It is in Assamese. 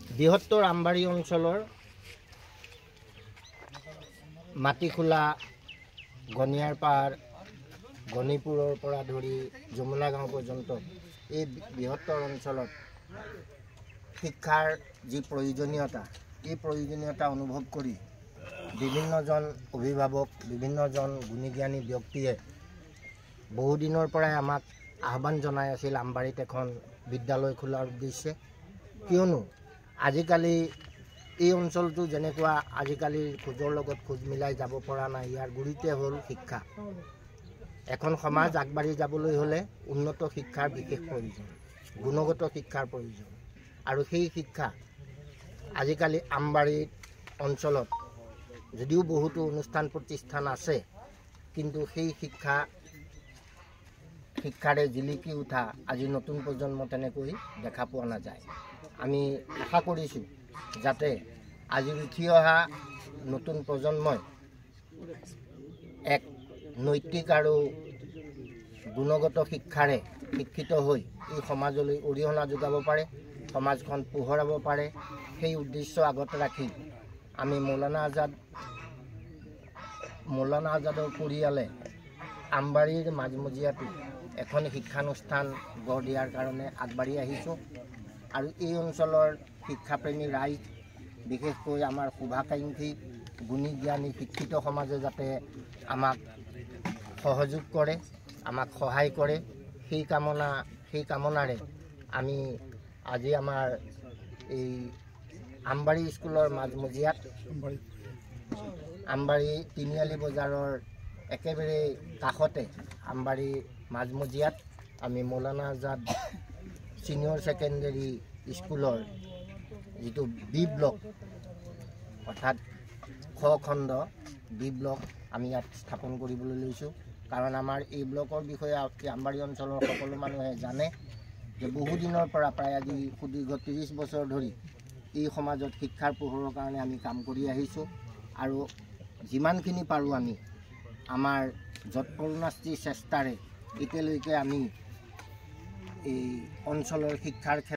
বৃহত্তৰ আমবাৰী অঞ্চলৰ মাটিখোলা গনিয়াৰপাৰ গণিপুৰৰ পৰা ধৰি যমুনা গাঁও পৰ্যন্ত এই বৃহত্তৰ অঞ্চলত শিক্ষাৰ যি প্ৰয়োজনীয়তা এই প্ৰয়োজনীয়তা অনুভৱ কৰি বিভিন্নজন অভিভাৱক বিভিন্নজন গুণীজ্ঞানী ব্যক্তিয়ে বহুদিনৰ পৰাই আমাক আহ্বান জনাই আছিল আমবাৰীত এখন বিদ্যালয় খোলাৰ উদ্দেশ্যে কিয়নো আজিকালি এই অঞ্চলটো যেনেকুৱা আজিকালি খোজৰ লগত খোজ মিলাই যাব পৰা নাই ইয়াৰ গুৰিতে হ'ল শিক্ষা এখন সমাজ আগবাঢ়ি যাবলৈ হ'লে উন্নত শিক্ষাৰ বিশেষ প্ৰয়োজন গুণগত শিক্ষাৰ প্ৰয়োজন আৰু সেই শিক্ষা আজিকালি আমবাৰী অঞ্চলত যদিও বহুতো অনুষ্ঠান প্ৰতিষ্ঠান আছে কিন্তু সেই শিক্ষাৰে জিলিকি উঠা আজি নতুন প্ৰজন্ম তেনেকৈ দেখা পোৱা নাযায় আমি আশা কৰিছোঁ যাতে আজি উঠি অহা নতুন প্ৰজন্মই এক নৈতিক আৰু গুণগত শিক্ষাৰে শিক্ষিত হৈ এই সমাজলৈ অৰিহণা যোগাব পাৰে সমাজখন পোহৰাব পাৰে সেই উদ্দেশ্য আগত ৰাখি আমি মৌলানা আজাদৰ পৰিয়ালে আমবাৰীৰ মাজমজিয়াটো এখন শিক্ষানুষ্ঠান গঢ় দিয়াৰ কাৰণে আগবাঢ়ি আহিছোঁ আৰু এই অঞ্চলৰ শিক্ষাপ্ৰেমী ৰাইজ বিশেষকৈ আমাৰ শুভাকাংক্ষী গুণী জ্ঞানী শিক্ষিত সমাজে যাতে আমাক সহযোগ কৰে আমাক সহায় কৰে সেই কামনাৰে আমি আজি আমাৰ এই আমবাৰী স্কুলৰ মাজমজিয়াত আমবাৰী তিনিআলি বজাৰৰ একেবাৰে কাষতে আমবাৰী মাজমজিয়াত আমি মৌলানা আজাদ ছিনিয়ৰ ছেকেণ্ডেৰী স্কুলৰ যিটো বি ব্লক অৰ্থাৎ খ খণ্ড বি ব্লক আমি ইয়াত স্থাপন কৰিবলৈ লৈছোঁ কাৰণ আমাৰ এই ব্লকৰ বিষয়ে আমবাৰী অঞ্চলৰ সকলো মানুহে জানে যে বহুদিনৰ পৰা প্ৰায় আজি সুদীৰ্ঘ 30 বছৰ ধৰি এই সমাজত শিক্ষাৰ পোহৰৰ কাৰণে আমি কাম কৰি আহিছোঁ আৰু যিমানখিনি পাৰোঁ আমি আমাৰ যৎপৰোনাস্তি চেষ্টাৰে এতিয়ালৈকে আমি এই অঞ্চলৰ শিক্ষাৰ